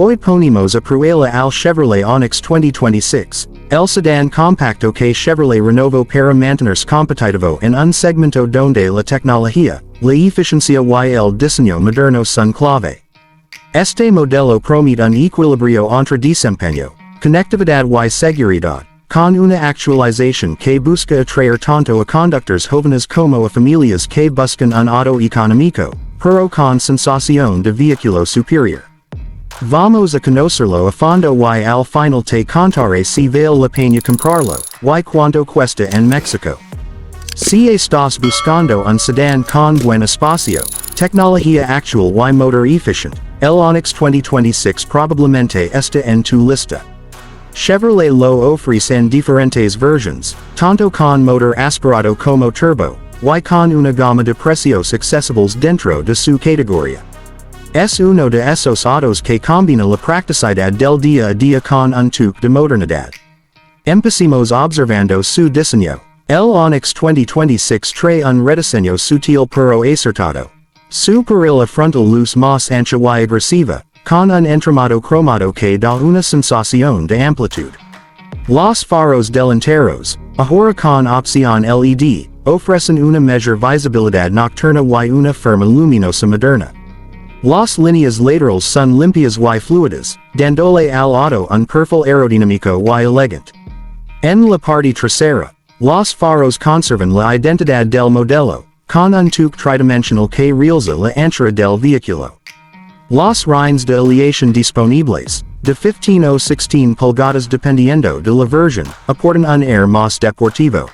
Hoy ponemos a prueba al Chevrolet Onix 2026, el sedán compacto que Chevrolet renovó para mantenerse competitivo en un segmento donde la tecnología, la eficiencia y el diseño moderno son clave. Este modelo promete un equilibrio entre desempeño, conectividad y seguridad, con una actualización que busca atraer tanto a conductores jóvenes como a familias que buscan un auto económico, pero con sensación de vehículo superior. Vamos a conocerlo a fondo y al final te contaré si vale la pena comprarlo, y cuánto cuesta en México. Si estás buscando un sedán con buen espacio, tecnología actual y motor eficiente, el Onix 2026 probablemente está en tu lista. Chevrolet lo ofrece en diferentes versiones, tanto con motor aspirado como turbo, y con una gama de precios accesibles dentro de su categoría. Es uno de esos autos que combina la practicidad del día a día con un toque de modernidad. Empecemos observando su diseño. El Onix 2026 trae un rediseño sutil pero acertado. Su parrilla frontal luz más ancha y agresiva, con un entramado cromado que da una sensación de amplitud. Los faros delanteros, ahora con opción LED, ofrecen una mayor visibilidad nocturna y una forma luminosa moderna. Las líneas laterales son limpias y fluidas, dándole al auto un perfil aerodinámico y elegante. En la parte trasera, los faros conservan la identidad del modelo, con un toque tridimensional que realza la anchura del vehículo. Los rines de aleación disponibles, de 15 o 16 pulgadas dependiendo de la versión, aportan un aire más deportivo.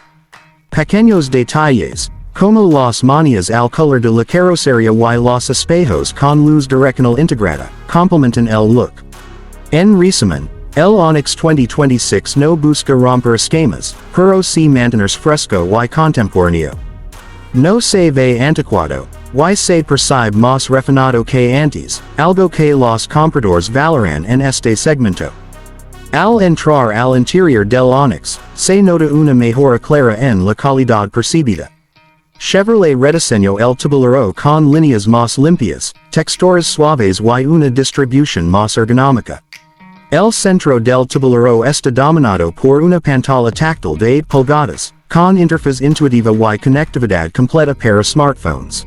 Pequeños detalles, como las manías al color de la carrocería y los espejos con luz direccional integrada, complementan el look. En resumen, el Onix 2026 no busca romper esquemas, pero sí mantenerse fresco y contemporáneo. No se ve anticuado, y se percibe más refinado que antes, algo que los compradores valoran en este segmento. Al entrar al interior del Onix, se nota una mejora clara en la calidad percibida. Chevrolet rediseñó el tablero con líneas más limpias, texturas suaves y una distribución más ergonómica. El centro del tablero está dominado por una pantalla táctil de 8 pulgadas, con interfaz intuitiva y conectividad completa para smartphones.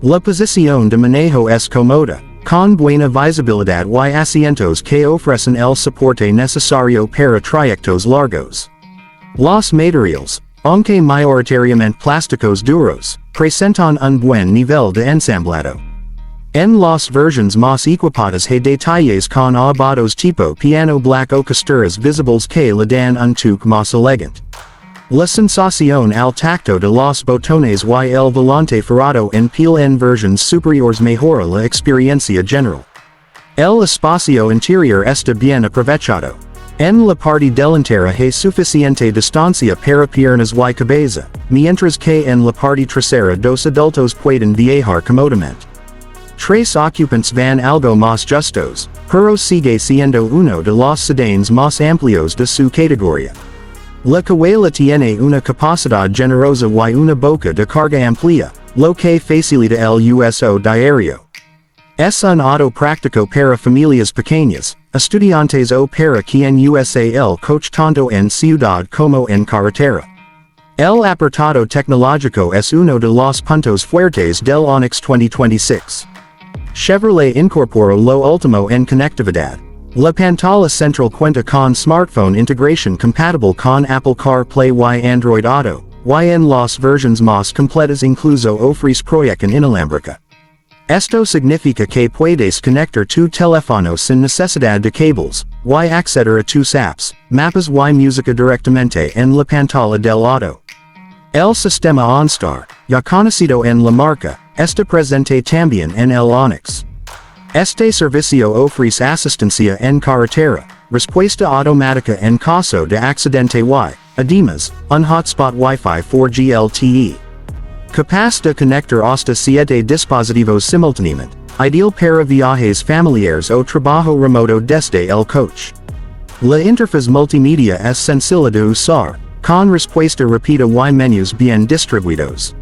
La posición de manejo es cómoda, con buena visibilidad y asientos que ofrecen el soporte necesario para trayectos largos. Los materiales, aunque mayoritariamente plásticos duros, presentan un buen nivel de ensamblado. En las versiones más equipadas hay detalles con acabados tipo piano black o costuras visibles que le dan un toque más elegante. La sensación al tacto de los botones y el volante ferrado en piel en versiones superiores mejora la experiencia general. El espacio interior está bien aprovechado. En la parte delantera hay suficiente distancia para piernas y cabeza, mientras que en la parte trasera dos adultos pueden viajar cómodamente. Tres ocupantes van algo más justos, pero sigue siendo uno de los sedanes más amplios de su categoría. La cajuela tiene una capacidad generosa y una boca de carga amplia, lo que facilita el uso diario. Es un auto práctico para familias pequeñas, estudiantes o para quien usa el coche tanto en ciudad como en carretera. El apartado tecnológico es uno de los puntos fuertes del Onix 2026. Chevrolet incorporó lo último en conectividad. La pantalla central cuenta con smartphone integración compatible con Apple CarPlay y Android Auto, y en las versiones más completas incluso ofrece proyección inalámbrica. Esto significa que puedes conectar tu teléfono sin necesidad de cables, y acceder a tus apps, mapas y música directamente en la pantalla del auto. El sistema OnStar, ya conocido en la marca, está presente también en el Onix. Este servicio ofrece asistencia en carretera, respuesta automática en caso de accidente y, además, un hotspot Wi-Fi 4G LTE. Capaz de conectar hasta 7 dispositivos simultáneamente, ideal para viajes familiares o trabajo remoto desde el coche. La interfaz multimedia es sencilla de usar, con respuesta rápida y menús bien distribuidos.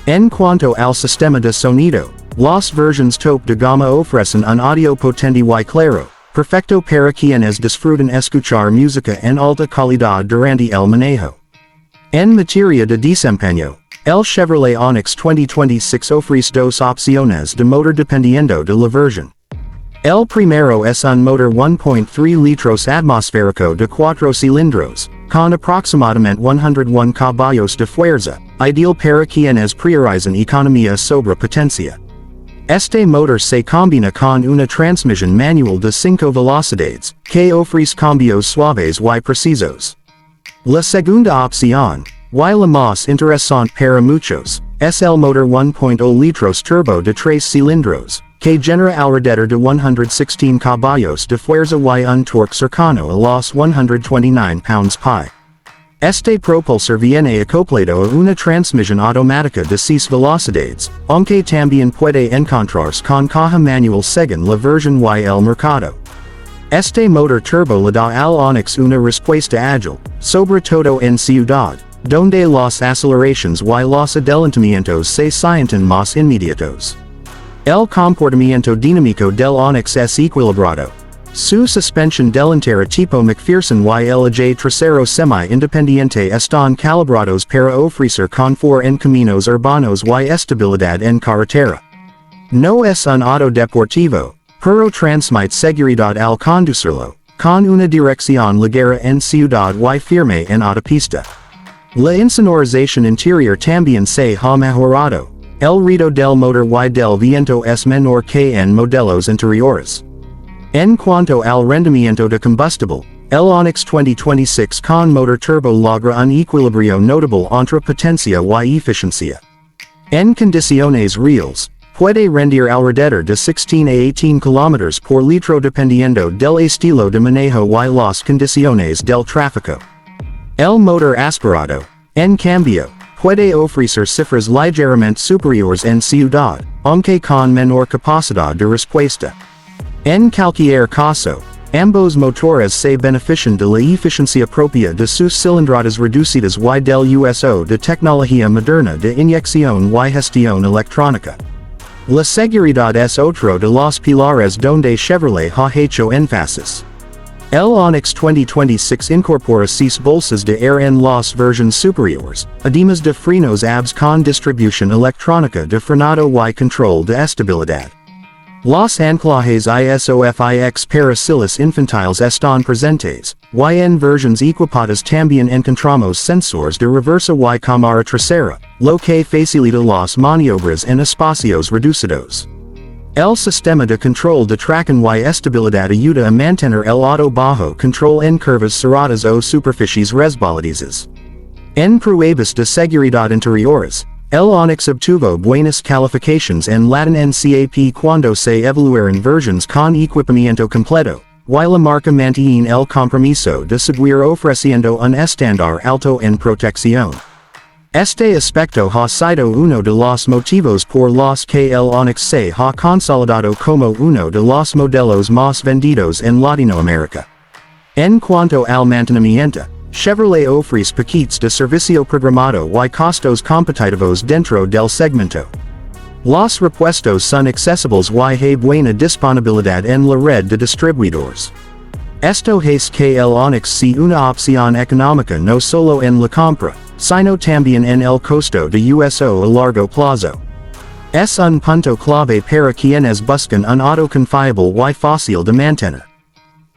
En cuanto al sistema de sonido, las versiones top de gama ofrecen un audio potente y claro, Perfecto para quienes disfrutan escuchar música en alta calidad durante el manejo. En materia de desempeño, el Chevrolet Onix 2026 ofrece dos opciones de motor dependiendo de la versión. El primero es un motor 1.3 litros atmosférico de 4 cilindros, con aproximadamente 101 caballos de fuerza, ideal para quienes priorizan economía sobre potencia. Este motor se combina con una transmisión manual de 5 velocidades, que ofrece cambios suaves y precisos. La segunda opción, y la más interesante para muchos, es el motor 1.0 litros turbo de 3 cilindros, que genera alrededor de 116 caballos de fuerza y un torque cercano a los 129 pounds-pie. Este propulsor viene acoplado a una transmisión automática de 6 velocidades, aunque también puede encontrarse con caja manual según la versión y el mercado. Este motor turbo le da al Onix una respuesta ágil, sobre todo en ciudad, donde las aceleraciones y los adelantamientos se sienten más inmediatos. El comportamiento dinámico del Onix es equilibrado. Su suspensión delantera tipo McPherson y el eje trasero semi-independiente están calibrados para ofrecer confort en caminos urbanos y estabilidad en carretera. No es un auto deportivo, pero transmite seguridad al conducirlo, con una dirección ligera en ciudad y firme en autopista. La insonorización interior también se ha mejorado. El ruido del motor y del viento es menor que en modelos anteriores. En cuanto al rendimiento de combustible, el Onix 2026 con motor turbo logra un equilibrio notable entre potencia y eficiencia. En condiciones reales, puede rendir alrededor de 16 a 18 km por litro dependiendo del estilo de manejo y las condiciones del tráfico. El motor aspirado, en cambio, puede ofrecer cifras ligeramente superiores en ciudad, aunque con menor capacidad de respuesta. En cualquier caso, ambos motores se benefician de la eficiencia propia de sus cilindradas reducidas y del uso de tecnología moderna de inyección y gestión electrónica. La seguridad es otro de los pilares donde Chevrolet ha hecho énfasis. El Onix 2026 incorpora 6 bolsas de aire en las versiones superiores, además de frenos ABS con distribución electrónica de frenado y control de estabilidad. Los anclajes ISOFIX para silos infantiles están presentes, y en versiones equipadas también encontramos sensores de reversa y cámara trasera, lo que facilita las maniobras en espacios reducidos. El sistema de control de tracción y estabilidad ayuda a mantener el auto bajo control en curvas cerradas o superficies resbaladizas. En pruebas de seguridad interiores, el Onix obtuvo buenas calificaciones en Latin NCAP cuando se evaluaron versiones con equipamiento completo, y la marca mantiene el compromiso de seguir ofreciendo un estándar alto en protección. Este aspecto ha sido uno de los motivos por los que el Onix se ha consolidado como uno de los modelos más vendidos en Latinoamérica. En cuanto al mantenimiento, Chevrolet ofrece paquetes de servicio programado y costos competitivos dentro del segmento. Los repuestos son accesibles y hay buena disponibilidad en la red de distribuidores. Esto es que el Onix sea una opción económica no solo en la compra, sino también en el costo de uso a largo plazo. Es un punto clave para quienes buscan un auto confiable y fácil de mantener.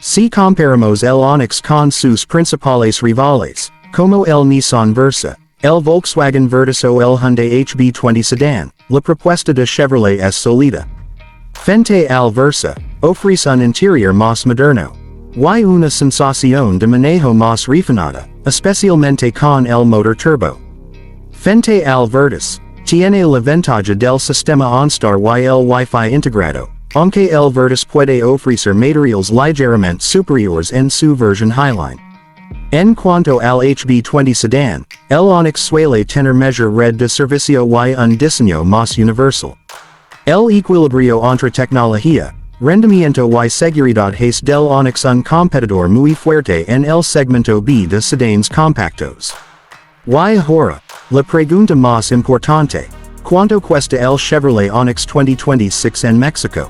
Si comparamos el Onix con sus principales rivales, como el Nissan Versa, el Volkswagen Virtus o el Hyundai HB20 Sedan, la propuesta de Chevrolet es sólida. Frente al Versa, ofrece un interior más moderno, y una sensación de manejo más refinada, especialmente con el motor turbo. Frente al Virtus, tiene la ventaja del sistema OnStar y el Wi-Fi integrado, aunque el Virtus puede ofrecer materiales ligeramente superiores en su versión Highline. En cuanto al HB20 Sedan, el Onix suele tener mejor red de servicio y un diseño más universal. El equilibrio entre tecnología, rendimiento y seguridad hace del Onix un competidor muy fuerte en el segmento B de sedans compactos. Y ahora, la pregunta más importante, ¿cuánto cuesta el Chevrolet Onix 2026 en México?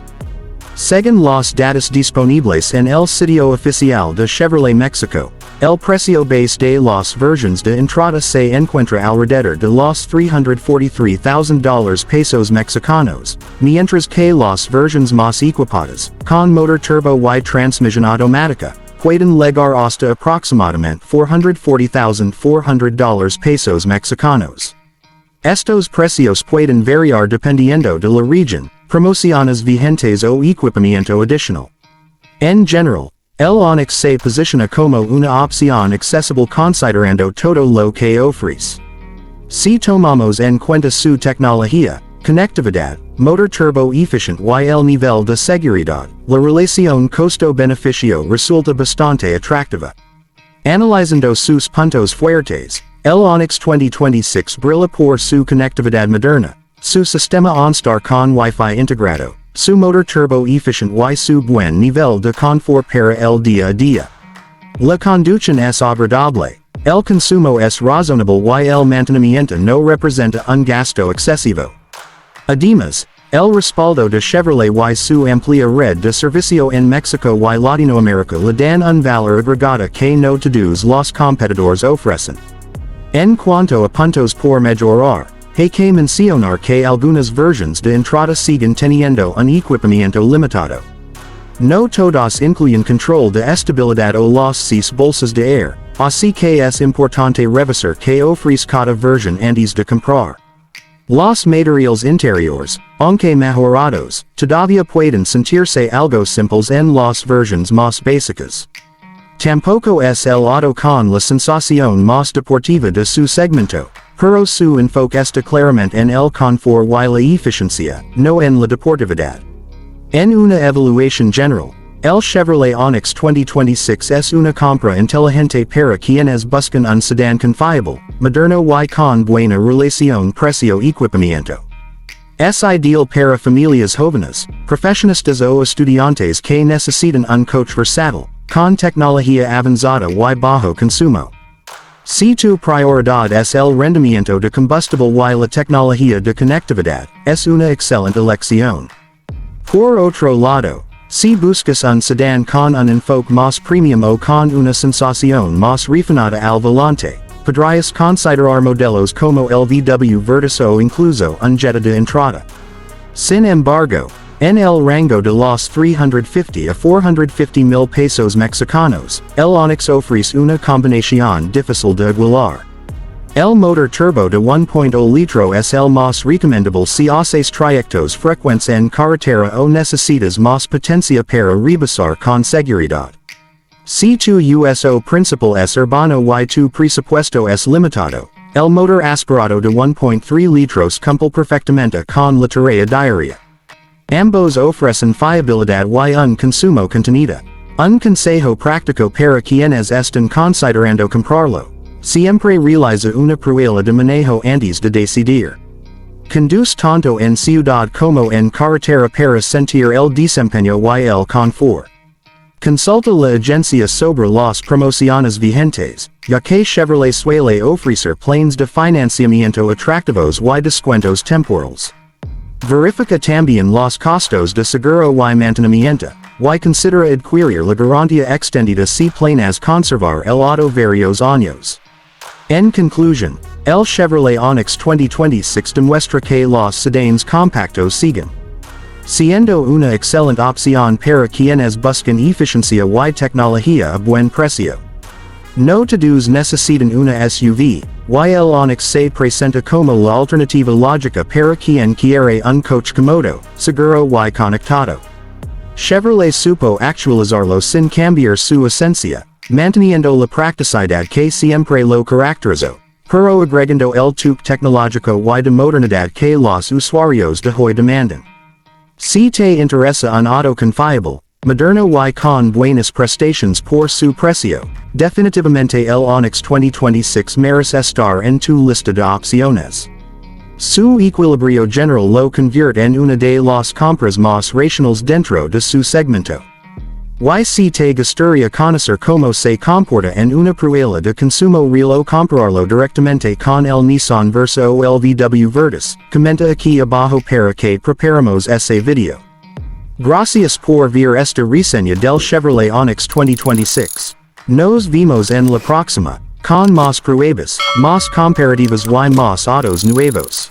Según los datos disponibles en el sitio oficial de Chevrolet México, el precio base de las versiones de entrada se encuentra alrededor de los $343,000 pesos mexicanos, mientras que las versiones más equipadas, con motor turbo y transmisión automática, pueden llegar hasta aproximadamente $440,400 pesos mexicanos. Estos precios pueden variar dependiendo de la región, promociones vigentes o equipamiento adicional. En general, el Onix se posiciona como una opción accesible considerando todo lo que ofrece. Si tomamos en cuenta su tecnología, conectividad, motor turbo eficiente y el nivel de seguridad, la relación costo-beneficio resulta bastante atractiva. Analizando sus puntos fuertes, el Onix 2026 brilla por su conectividad moderna, su sistema OnStar con Wi-Fi integrado, su motor turbo eficiente y su buen nivel de confort para el día a día. La conducción es agradable, el consumo es razonable y el mantenimiento no representa un gasto excesivo. Además, el respaldo de Chevrolet y su amplia red de servicio en México y Latinoamérica le dan un valor agregado que no todos los competidores ofrecen. En cuanto a puntos por mejorar, hay que mencionar que algunas versiones de entrada siguen teniendo un equipamiento limitado. No todas incluyen control de estabilidad o los 6 bolsas de aire, así que es importante revisar que ofrece cada versión antes de comprar. Los materiales interiores, aunque mejorados, todavía pueden sentirse algo simples en las versiones más básicas. Tampoco es el auto con la sensación más deportiva de su segmento, pero su enfoque está claramente en el confort y la eficiencia, no en la deportividad. En una evaluación general, el Chevrolet Onix 2026 es una compra inteligente para quienes buscan un sedán confiable, moderno y con buena relación precio-equipamiento. Es ideal para familias jóvenes, profesionistas o estudiantes que necesitan un coche versátil, con tecnología avanzada y bajo consumo. Si tu prioridad es el rendimiento de combustible y la tecnología de conectividad, es una excelente elección. Por otro lado, si buscas un sedán con un enfoque más premium o con una sensación más refinada al volante, podrías considerar modelos como el VW Virtus o incluso un Jetta de entrada. Sin embargo, en el rango de los 350 a 450 mil pesos mexicanos, el Onix ofrece una combinación difícil de igualar. El motor turbo de 1.0 litro es el más recomendable si haces trayectos frecuentes en carretera o necesitas más potencia para rebasar con seguridad. Si tu uso principal es urbano y tu presupuesto es limitado, el motor aspirado de 1.3 litros cumple perfectamente con la tarea diaria. Ambos ofrecen fiabilidad y un consumo contenido. Un consejo práctico para quienes están considerando comprarlo. Siempre realiza una prueba de manejo antes de decidir. Conduce tanto en ciudad como en carretera para sentir el desempeño y el confort. Consulta la agencia sobre las promociones vigentes, ya que Chevrolet suele ofrecer planes de financiamiento atractivos y descuentos temporales. Verifica también los costos de seguro y mantenimiento, y considera adquirir la garantía extendida si planeas conservar el auto varios años. En conclusión, el Chevrolet Onix 2026 demuestra que los sedanes compactos siguen siendo una excelente opción para quienes buscan eficiencia y tecnología a buen precio. No todos necesitan una SUV, y el Onix se presenta como la alternativa lógica para quien quiere un coche cómodo, seguro y conectado. Chevrolet supo actualizarlo sin cambiar su esencia, manteniendo la practicidad que siempre lo caracterizó, pero agregando el toque tecnológico y de modernidad que los usuarios de hoy demandan. Si te interesa un auto confiable, moderno y con buenas prestaciones por su precio, definitivamente el Onix 2026 merece estar en tu lista de opciones. Su equilibrio general lo convierte en una de las compras más racionales dentro de su segmento. Y si te gustaría conocer cómo se comporta en una prueba de consumo real o compararlo directamente con el Nissan Versa o el VW Virtus, comenta aquí abajo para que preparemos ese video. Gracias por ver esta reseña del Chevrolet Onix 2026. Nos vemos en la próxima, con más pruebas, más comparativas y más autos nuevos.